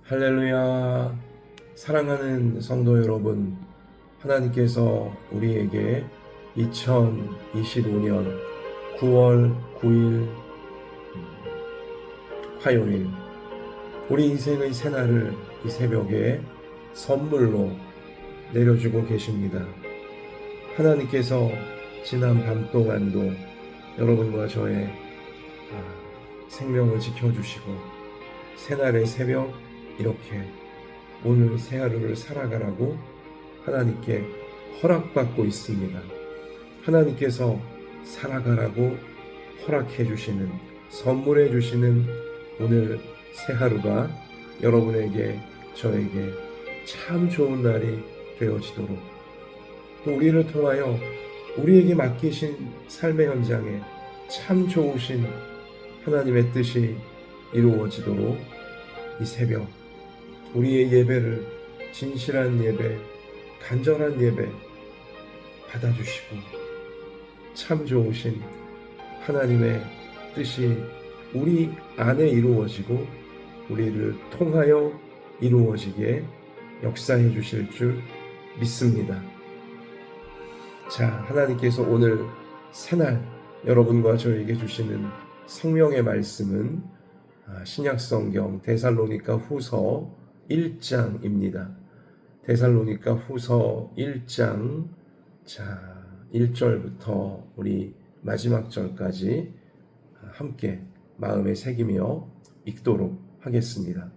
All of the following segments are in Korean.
할렐루야. 사랑하는 성도 여러분, 하나님께서 우리에게 2025년 9월 9일 화요일 우리 인생의 새날을 이 새벽에 선물로 내려주고 계십니다. 하나님께서 지난 밤 동안도 여러분과 저의 생명을 지켜주시고 새날의 새벽 이렇게 오늘 새 하루를 살아가라고 하나님께 허락받고 있습니다. 하나님께서 살아가라고 허락해 주시는, 선물해 주시는 오늘 새 하루가 여러분에게, 저에게 참 좋은 날이 되어지도록, 또 우리를 통하여 우리에게 맡기신 삶의 현장에 참 좋으신 하나님의 뜻이 이루어지도록 이 새벽 우리의 예배를, 진실한 예배, 간절한 예배 받아주시고 참 좋으신 하나님의 뜻이 우리 안에 이루어지고 우리를 통하여 이루어지게 역사해 주실 줄 믿습니다. 자, 하나님께서 오늘 새날 여러분과 저에게 주시는 생명의 말씀은 신약성경 데살로니가 후서 1장입니다. 데살로니가 후서 1장 1절부터 우리 마지막 절까지 함께 마음에 새기며 읽도록 하겠습니다.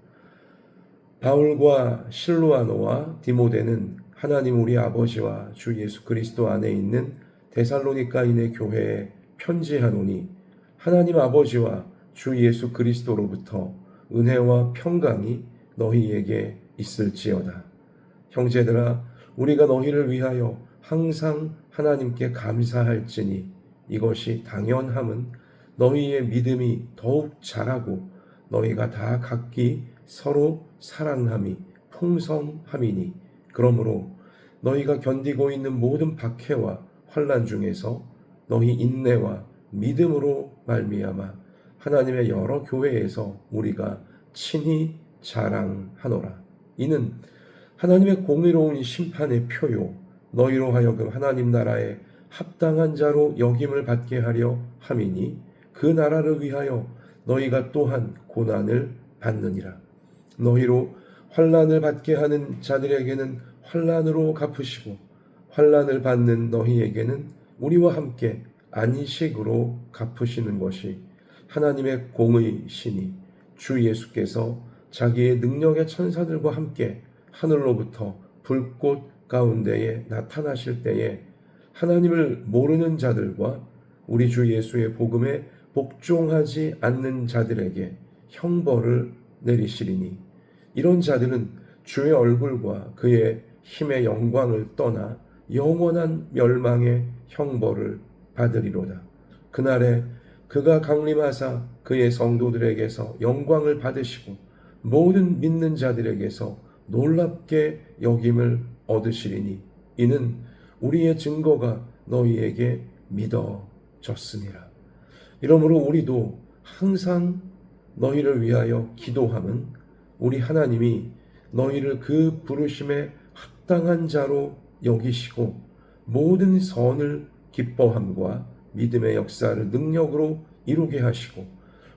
바울과 실루아노와 디모데는 하나님 우리 아버지와 주 예수 그리스도 안에 있는 데살로니가인의 교회에 편지하노니, 하나님 아버지와 주 예수 그리스도로부터 은혜와 평강이 너희에게 있을지어다. 형제들아, 우리가 너희를 위하여 항상 하나님께 감사할지니 이것이 당연함은 너희의 믿음이 더욱 자라고 너희가 다 각기 서로 사랑함이 풍성함이니, 그러므로 너희가 견디고 있는 모든 박해와 환난 중에서 너희 인내와 믿음으로 말미암아 하나님의 여러 교회에서 우리가 친히 자랑하노라. 이는 하나님의 공의로운 심판의 표요 너희로 하여금 하나님 나라에 합당한 자로 여김을 받게 하려 함이니, 그 나라를 위하여 너희가 또한 고난을 받느니라. 너희로 환난을 받게 하는 자들에게는 환난으로 갚으시고 환난을 받는 너희에게는 우리와 함께 안식으로 갚으시는 것이 하나님의 공의시니, 주 예수께서 자기의 능력의 천사들과 함께 하늘로부터 불꽃 가운데에 나타나실 때에 하나님을 모르는 자들과 우리 주 예수의 복음에 복종하지 않는 자들에게 형벌을 내리시리니, 이런 자들은 주의 얼굴과 그의 힘의 영광을 떠나 영원한 멸망의 형벌을 받으리로다. 그날에 그가 강림하사 그의 성도들에게서 영광을 받으시고 모든 믿는 자들에게서 놀랍게 여김을 얻으시리니, 이는 우리의 증거가 너희에게 믿어졌음이라. 이러므로 우리도 항상 너희를 위하여 기도함은 우리 하나님이 너희를 그 부르심에 합당한 자로 여기시고 모든 선을 기뻐함과 믿음의 역사를 능력으로 이루게 하시고,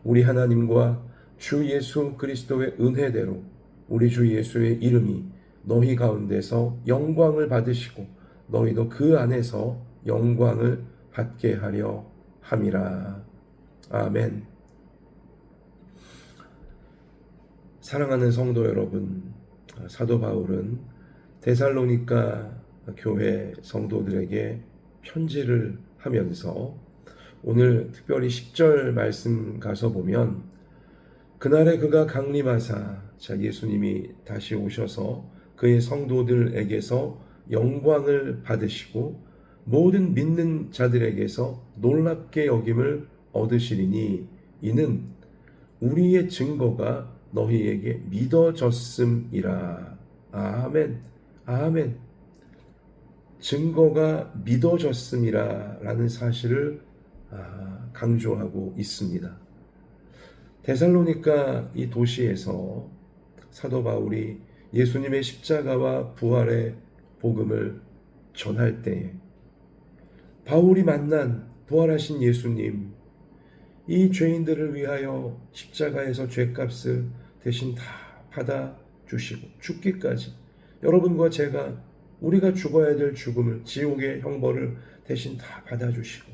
우리 하나님과 주 예수 그리스도의 은혜대로 우리 주 예수의 이름이 너희 가운데서 영광을 받으시고 너희도 그 안에서 영광을 받게 하려 함이라. 아멘. 사랑하는 성도 여러분, 사도 바울은 데살로니가 교회 성도들에게 편지를 하면서 오늘 특별히 10절 말씀 가서 보면, 그날에 그가 강림하사, 예수님이 다시 오셔서 그의 성도들에게서 영광을 받으시고 모든 믿는 자들에게서 놀랍게 여김을 얻으시리니, 이는 우리의 증거가 너희에게 믿어졌음이라. 아멘. 아멘. 증거가 믿어졌음이라 라는 사실을 강조하고 있습니다. 데살로니가 이 도시에서 사도 바울이 예수님의 십자가와 부활의 복음을 전할 때에 바울이 만난 부활하신 예수님, 이 죄인들을 위하여 십자가에서 죄값을 대신 다 받아 주시고 죽기까지 여러분과 제가 우리가 죽어야 될 죽음을, 지옥의 형벌을 대신 다 받아 주시고,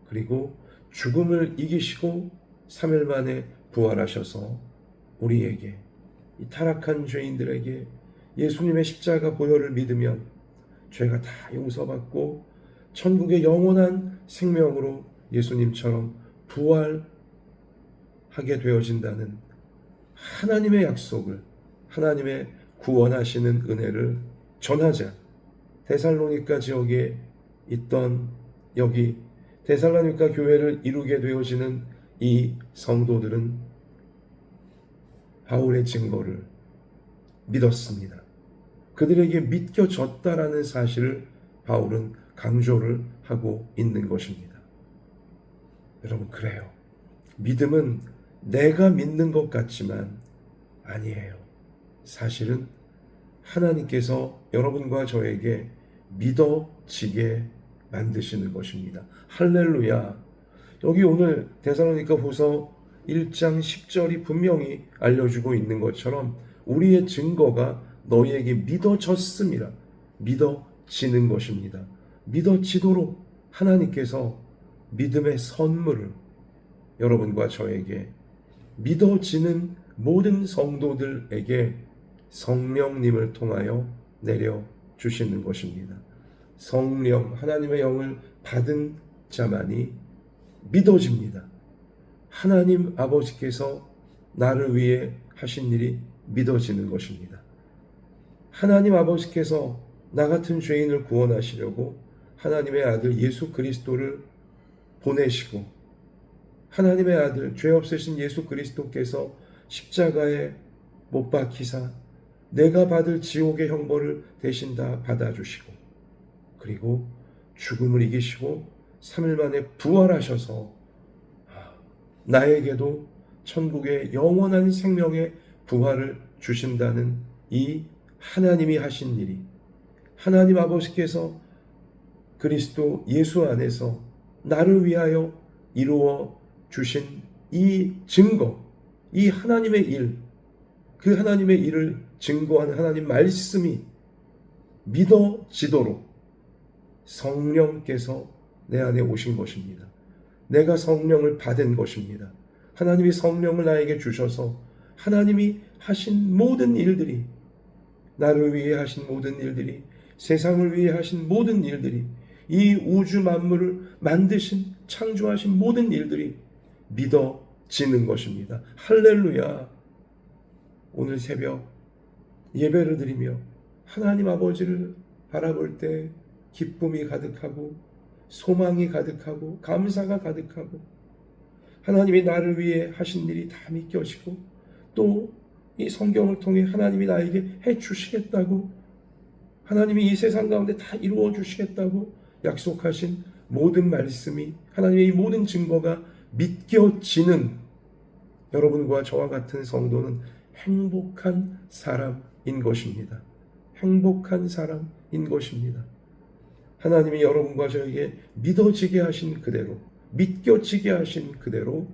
그리고 죽음을 이기시고 3일 만에 부활하셔서 우리에게, 이 타락한 죄인들에게 예수님의 십자가 보혈을 믿으면 죄가 다 용서받고 천국의 영원한 생명으로 예수님처럼 부활하게 되어진다는 하나님의 약속을, 하나님의 구원하시는 은혜를 전하자. 데살로니가 지역에 있던 여기 데살로니가 교회를 이루게 되어지는 이 성도들은 바울의 증거를 믿었습니다. 그들에게 믿겨졌다라는 사실을 바울은 강조를 하고 있는 것입니다. 여러분, 그래요. 믿음은 내가 믿는 것 같지만 아니에요. 사실은 하나님께서 여러분과 저에게 믿어지게 만드시는 것입니다. 할렐루야. 여기 오늘 데살로니가 후서 1장 10절이 분명히 알려주고 있는 것처럼 우리의 증거가 너희에게 믿어졌음이라, 믿어지는 것입니다. 믿어지도록 하나님께서 믿음의 선물을 여러분과 저에게, 믿어지는 모든 성도들에게 성령님을 통하여 내려주시는 것입니다. 성령, 하나님의 영을 받은 자만이 믿어집니다. 하나님 아버지께서 나를 위해 하신 일이 믿어지는 것입니다. 하나님 아버지께서 나 같은 죄인을 구원하시려고 하나님의 아들 예수 그리스도를 보내시고, 하나님의 아들 죄 없으신 예수 그리스도께서 십자가에 못 박히사 내가 받을 지옥의 형벌을 대신 다 받아주시고, 그리고 죽음을 이기시고 3일 만에 부활하셔서 나에게도 천국의 영원한 생명의 부활을 주신다는 이 하나님이 하신 일이, 하나님 아버지께서 그리스도 예수 안에서 나를 위하여 이루어 주신 이 증거, 이 하나님의 일, 그 하나님의 일을 증거하는 하나님 말씀이 믿어지도록 성령께서 내 안에 오신 것입니다. 내가 성령을 받은 것입니다. 하나님이 성령을 나에게 주셔서 하나님이 하신 모든 일들이, 나를 위해 하신 모든 일들이, 세상을 위해 하신 모든 일들이, 이 우주 만물을 만드신, 창조하신 모든 일들이 믿어지는 것입니다. 할렐루야. 오늘 새벽 예배를 드리며 하나님 아버지를 바라볼 때 기쁨이 가득하고 소망이 가득하고 감사가 가득하고, 하나님이 나를 위해 하신 일이 다 믿겨지고, 또 이 성경을 통해 하나님이 나에게 해 주시겠다고, 하나님이 이 세상 가운데 다 이루어 주시겠다고 약속하신 모든 말씀이, 하나님의 이 모든 증거가 믿겨지는 여러분과 저와 같은 성도는 행복한 사람인 것입니다. 행복한 사람인 것입니다. 하나님이 여러분과 저에게 믿어지게 하신 그대로, 믿겨지게 하신 그대로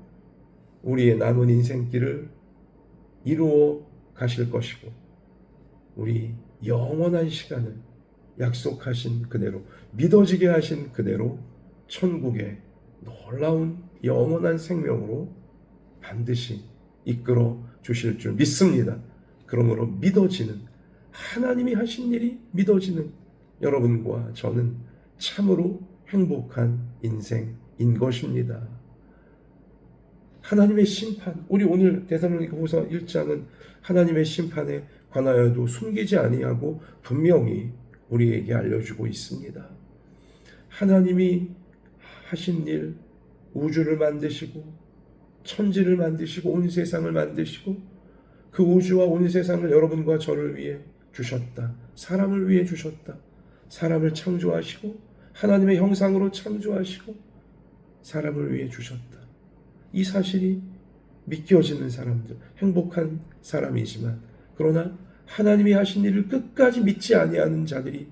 우리의 남은 인생길을 이루어 가실 것이고, 우리 영원한 시간을 약속하신 그대로, 믿어지게 하신 그대로 천국의 놀라운 영원한 생명으로 반드시 이끌어 주실 줄 믿습니다. 그러므로 믿어지는, 하나님이 하신 일이 믿어지는 여러분과 저는 참으로 행복한 인생인 것입니다. 하나님의 심판, 우리 오늘 데살로니가 후서 1장은 하나님의 심판에 관하여도 숨기지 아니하고 분명히 우리에게 알려주고 있습니다. 하나님이 하신 일, 우주를 만드시고 천지를 만드시고 온 세상을 만드시고 그 우주와 온 세상을 여러분과 저를 위해 주셨다. 사람을 위해 주셨다. 사람을 창조하시고 하나님의 형상으로 창조하시고 사람을 위해 주셨다. 이 사실이 믿겨지는 사람들, 행복한 사람이지만 그러나 하나님이 하신 일을 끝까지 믿지 아니하는 자들이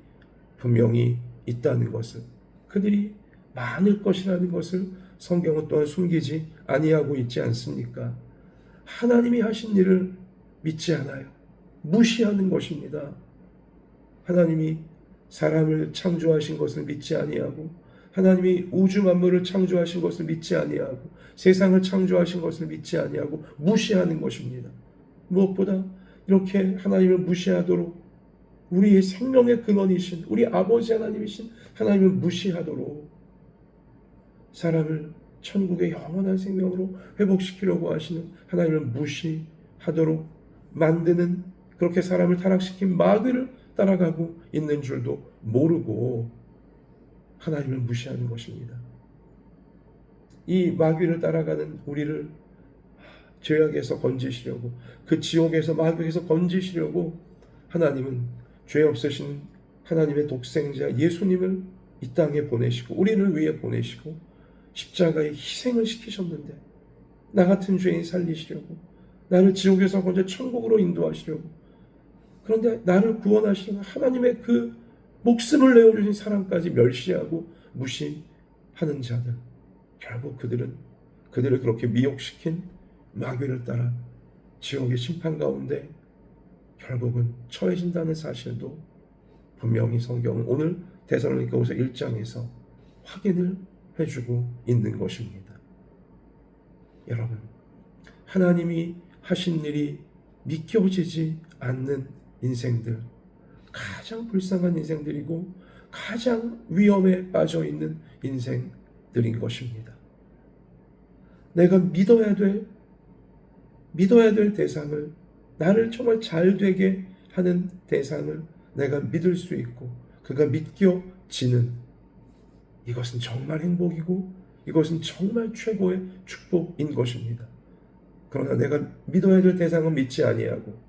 분명히 있다는 것을, 그들이 많을 것이라는 것을 성경은 또한 숨기지 아니하고 있지 않습니까? 하나님이 하신 일을 믿지 않아요. 무시하는 것입니다. 하나님이 사람을 창조하신 것을 믿지 아니하고, 하나님이 우주 만물을 창조하신 것을 믿지 아니하고, 세상을 창조하신 것을 믿지 아니하고 무시하는 것입니다. 무엇보다 이렇게 하나님을 무시하도록, 우리의 생명의 근원이신 우리 아버지 하나님이신 하나님을 무시하도록 사람을 천국의 영원한 생명으로 회복시키려고 하시는 하나님을 무시하도록 만드는, 그렇게 사람을 타락시킨 마귀를 따라가고 있는 줄도 모르고 하나님을 무시하는 것입니다. 이 마귀를 따라가는 우리를 죄악에서 건지시려고, 그 지옥에서, 마귀에서 건지시려고 하나님은 죄 없으신 하나님의 독생자 예수님을 이 땅에 보내시고, 우리를 위해 보내시고 십자가에 희생을 시키셨는데, 나 같은 죄인 살리시려고, 나를 지옥에서 건져 천국으로 인도하시려고, 그런데 나를 구원하시는 하나님의 그 목숨을 내어주신 사랑까지 멸시하고 무시하는 자들, 결국 그들을 그렇게 미혹시킨 마귀를 따라 지옥의 심판 가운데 결국은 처해진다는 사실도 분명히 성경은 오늘 데살로니가후서 1장에서 확인을 해주고 있는 것입니다. 여러분, 하나님이 하신 일이 믿겨지지 않는 인생들, 가장 불쌍한 인생들이고 가장 위험에 빠져 있는 인생들인 것입니다. 내가 믿어야 될 대상을, 나를 정말 잘 되게 하는 대상을 내가 믿을 수 있고 그가 믿겨지는, 이것은 정말 행복이고 이것은 정말 최고의 축복인 것입니다. 그러나 내가 믿어야 될 대상은 믿지 아니하고,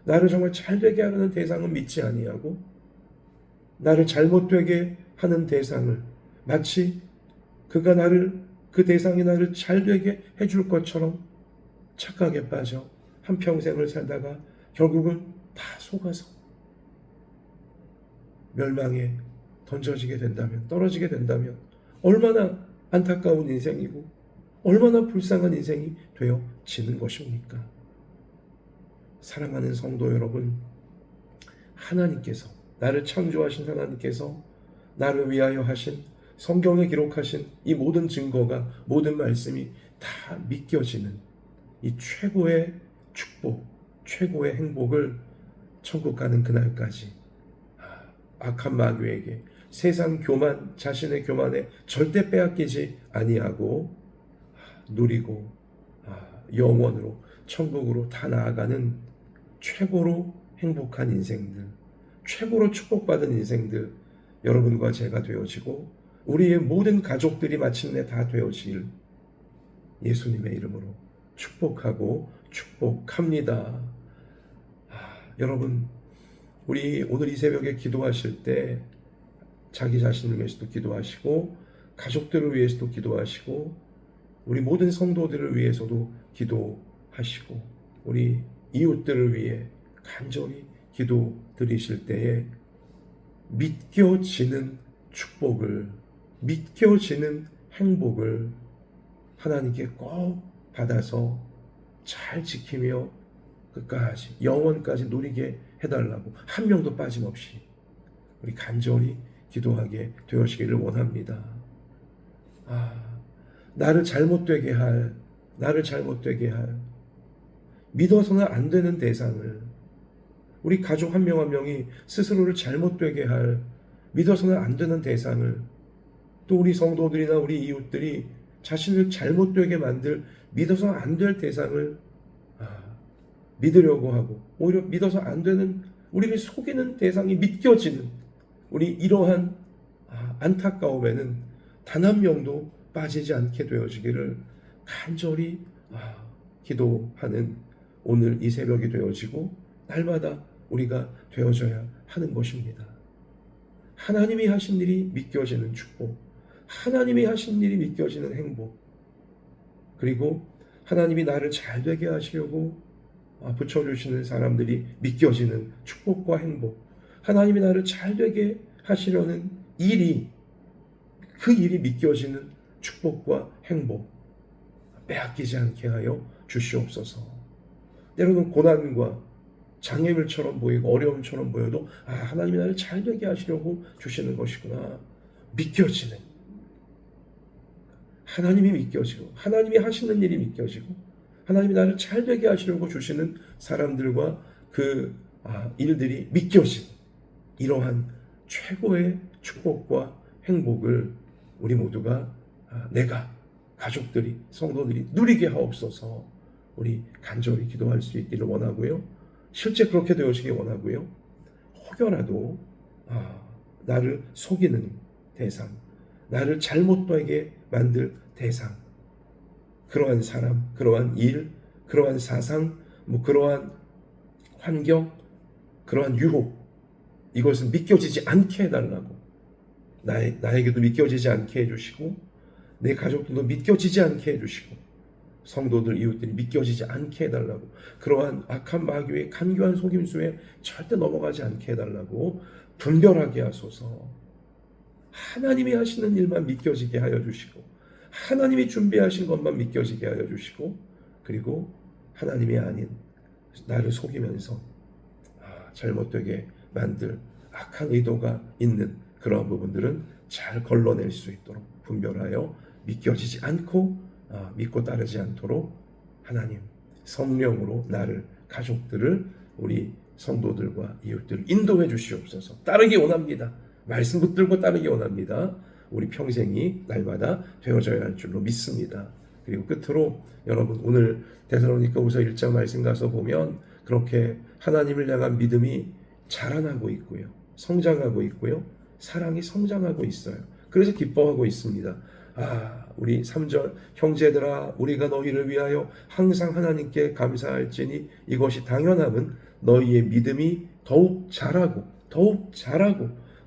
나를 정말 잘 되게 하는 대상은 믿지 아니하고, 나를 잘못되게 하는 대상을, 마치 그 대상이 나를 잘 되게 해줄 것처럼 착각에 빠져 한평생을 살다가 결국은 다 속아서 멸망에 떨어지게 된다면 얼마나 안타까운 인생이고 얼마나 불쌍한 인생이 되어지는 것입니까? 사랑하는 성도 여러분, 하나님께서, 나를 창조하신 하나님께서 나를 위하여 하신, 성경에 기록하신 이 모든 증거가, 모든 말씀이 다 믿겨지는 이 최고의 축복, 최고의 행복을 천국 가는 그날까지 악한 마귀에게, 세상 교만, 자신의 교만에 절대 빼앗기지 아니하고 누리고 영원으로 천국으로 다 나아가는 최고로 행복한 인생들, 최고로 축복받은 인생들, 여러분과 제가 되어지고 우리의 모든 가족들이 마침내 다 되어질 예수님의 이름으로 축복하고 축복합니다. 여러분, 우리 오늘 이 새벽에 기도하실 때 자기 자신을 위해서도 기도하시고 가족들을 위해서도 기도하시고 우리 모든 성도들을 위해서도 기도하시고 우리 이웃들을 위해 간절히 기도 드리실 때에 믿겨지는 축복을, 믿겨지는 행복을 하나님께 꼭 받아서 잘 지키며 끝까지 영원까지 누리게 해달라고 한 명도 빠짐없이 우리 간절히 기도하게 되시기를 원합니다. 나를 잘못되게 할 믿어서는 안 되는 대상을, 우리 가족 한 명 한 명이 스스로를 잘못되게 할, 믿어서는 안 되는 대상을, 또 우리 성도들이나 우리 이웃들이 자신을 잘못되게 만들, 믿어서 안 될 대상을 믿으려고 하고 오히려 믿어서 안 되는, 우리를 속이는 대상이 믿겨지는 우리 이러한 안타까움에는 단 한 명도 빠지지 않게 되어지기를 간절히 기도하는 오늘 이 새벽이 되어지고 날마다 우리가 되어져야 하는 것입니다. 하나님이 하신 일이 믿겨지는 축복, 하나님이 하신 일이 믿겨지는 행복, 그리고 하나님이 나를 잘 되게 하시려고 붙여주시는 사람들이 믿겨지는 축복과 행복, 하나님이 나를 잘되게 하시려는 일이, 그 일이 믿겨지는 축복과 행복 빼앗기지 않게 하여 주시옵소서. 때로는 고난과 장애물처럼 보이고 어려움처럼 보여도 하나님이 나를 잘되게 하시려고 주시는 것이구나 믿겨지는, 하나님이 믿겨지고 하나님이 하시는 일이 믿겨지고 하나님이 나를 잘되게 하시려고 주시는 사람들과 그 일들이 믿겨지는 이러한 최고의 축복과 행복을 우리 모두가 내가, 가족들이, 성도들이 누리게 하옵소서. 우리 간절히 기도할 수 있기를 원하고요. 실제 그렇게 되어지기 원하고요. 혹여라도 나를 속이는 대상, 나를 잘못되게 만들 대상, 그러한 사람, 그러한 일, 그러한 사상, 그러한 환경, 그러한 유혹, 이것은 믿겨지지 않게 해달라고, 나에게도 믿겨지지 않게 해주시고 내 가족들도 믿겨지지 않게 해주시고 성도들, 이웃들이 믿겨지지 않게 해달라고, 그러한 악한 마귀의 간교한 속임수에 절대 넘어가지 않게 해달라고 분별하게 하소서. 하나님이 하시는 일만 믿겨지게 하여 주시고 하나님이 준비하신 것만 믿겨지게 하여 주시고, 그리고 하나님이 아닌 나를 속이면서 잘못되게 만들 악한 의도가 있는 그런 부분들은 잘 걸러낼 수 있도록 분별하여 믿겨지지 않고 믿고 따르지 않도록 하나님 성령으로 나를, 가족들을, 우리 성도들과 이웃들을 인도해 주시옵소서. 따르기 원합니다. 말씀 붙들고 따르기 원합니다. 우리 평생이 날마다 되어져야 할 줄로 믿습니다. 그리고 끝으로 여러분, 오늘 데살로니가후서 1장 말씀 가서 보면 그렇게 하나님을 향한 믿음이 자라나고 있고요, 성장하고 있고요, 사랑이 성장하고 있어요. 그래서 기뻐하고 있습니다. 우리 3절, 형제들아 우리가 너희를 위하여 항상 하나님께 감사할지니 이것이 당연함은 너희의 믿음이 더욱 자라고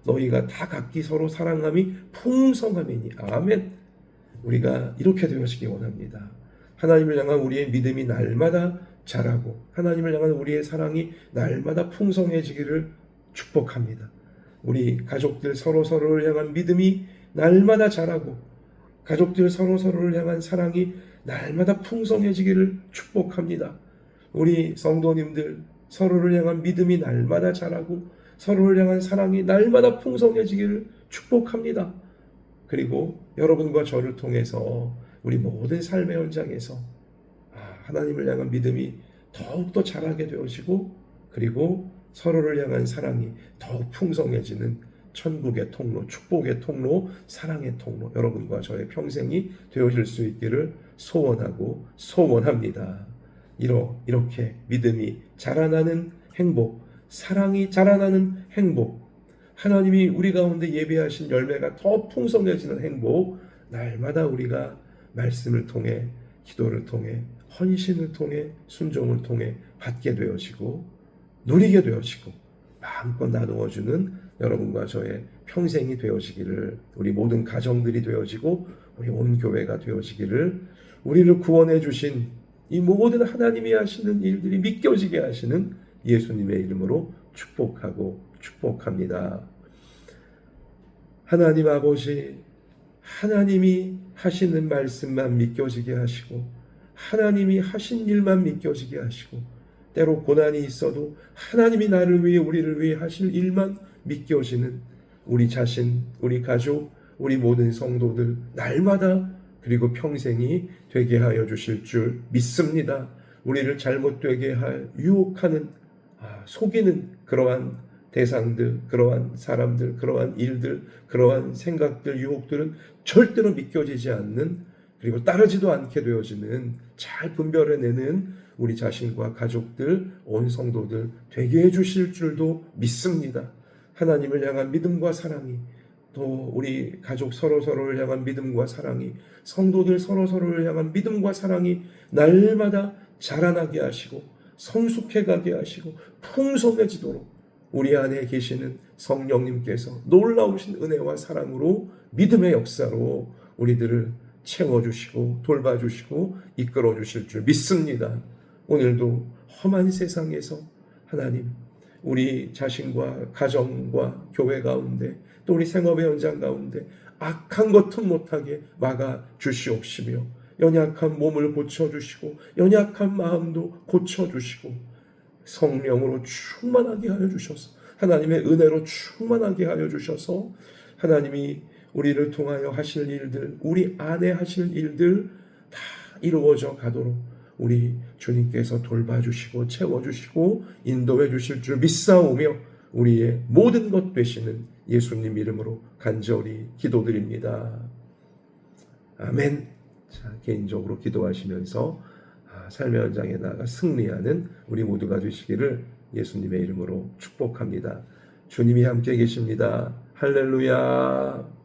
너희가 다 각기 서로 사랑함이 풍성함이니. 아멘. 우리가 이렇게 되어지기 원합니다. 하나님을 향한 우리의 믿음이 날마다 자라고 하나님을 향한 우리의 사랑이 날마다 풍성해지기를 축복합니다. 우리 가족들 서로를 향한 믿음이 날마다 자라고 가족들 서로를 향한 사랑이 날마다 풍성해지기를 축복합니다. 우리 성도님들 서로를 향한 믿음이 날마다 자라고 서로를 향한 사랑이 날마다 풍성해지기를 축복합니다. 그리고 여러분과 저를 통해서 우리 모든 삶의 현장에서 하나님을 향한 믿음이 더욱더 자라게 되어지고, 그리고 서로를 향한 사랑이 더욱 풍성해지는 천국의 통로, 축복의 통로, 사랑의 통로, 여러분과 저의 평생이 되어질 수 있기를 소원하고 소원합니다. 이렇게 믿음이 자라나는 행복, 사랑이 자라나는 행복, 하나님이 우리 가운데 예배하신 열매가 더 풍성해지는 행복, 날마다 우리가 말씀을 통해, 기도를 통해, 헌신을 통해, 순종을 통해 받게 되어지고 누리게 되어지고 마음껏 나누어주는 여러분과 저의 평생이 되어지기를, 우리 모든 가정들이 되어지고 우리 온 교회가 되어지기를, 우리를 구원해 주신 이 모든 하나님이 하시는 일들이 믿겨지게 하시는 예수님의 이름으로 축복하고 축복합니다. 하나님 아버지, 하나님이 하시는 말씀만 믿겨지게 하시고 하나님이 하신 일만 믿겨지게 하시고, 때로 고난이 있어도 하나님이 나를 위해, 우리를 위해 하실 일만 믿겨지는 우리 자신, 우리 가족, 우리 모든 성도들 날마다 그리고 평생이 되게 하여 주실 줄 믿습니다. 우리를 잘못되게 할 유혹하는, 속이는 그러한 대상들, 그러한 사람들, 그러한 일들, 그러한 생각들, 유혹들은 절대로 믿겨지지 않는, 그리고 따르지도 않게 되어지는, 잘 분별해내는 우리 자신과 가족들, 온 성도들 되게 해주실 줄도 믿습니다. 하나님을 향한 믿음과 사랑이, 또 우리 가족 서로를 향한 믿음과 사랑이, 성도들 서로를 향한 믿음과 사랑이 날마다 자라나게 하시고 성숙해가게 하시고 풍성해지도록 우리 안에 계시는 성령님께서 놀라우신 은혜와 사랑으로, 믿음의 역사로 우리들을 채워주시고 돌봐주시고 이끌어주실 줄 믿습니다. 오늘도 험한 세상에서 하나님, 우리 자신과 가정과 교회 가운데 또 우리 생업의 현장 가운데 악한 것은 못하게 막아 주시옵시며 연약한 몸을 고쳐주시고 연약한 마음도 고쳐주시고 성령으로 충만하게 하여 주셔서 하나님의 은혜로 충만하게 하여 주셔서 하나님이 우리를 통하여 하실 일들, 우리 안에 하실 일들 다 이루어져 가도록 우리 주님께서 돌봐주시고 채워주시고 인도해 주실 줄 믿사오며 우리의 모든 것 되시는 예수님 이름으로 간절히 기도드립니다. 아멘. 자, 개인적으로 기도하시면서 삶의 현장에 나아가 승리하는 우리 모두가 되시기를 예수님의 이름으로 축복합니다. 주님이 함께 계십니다. 할렐루야.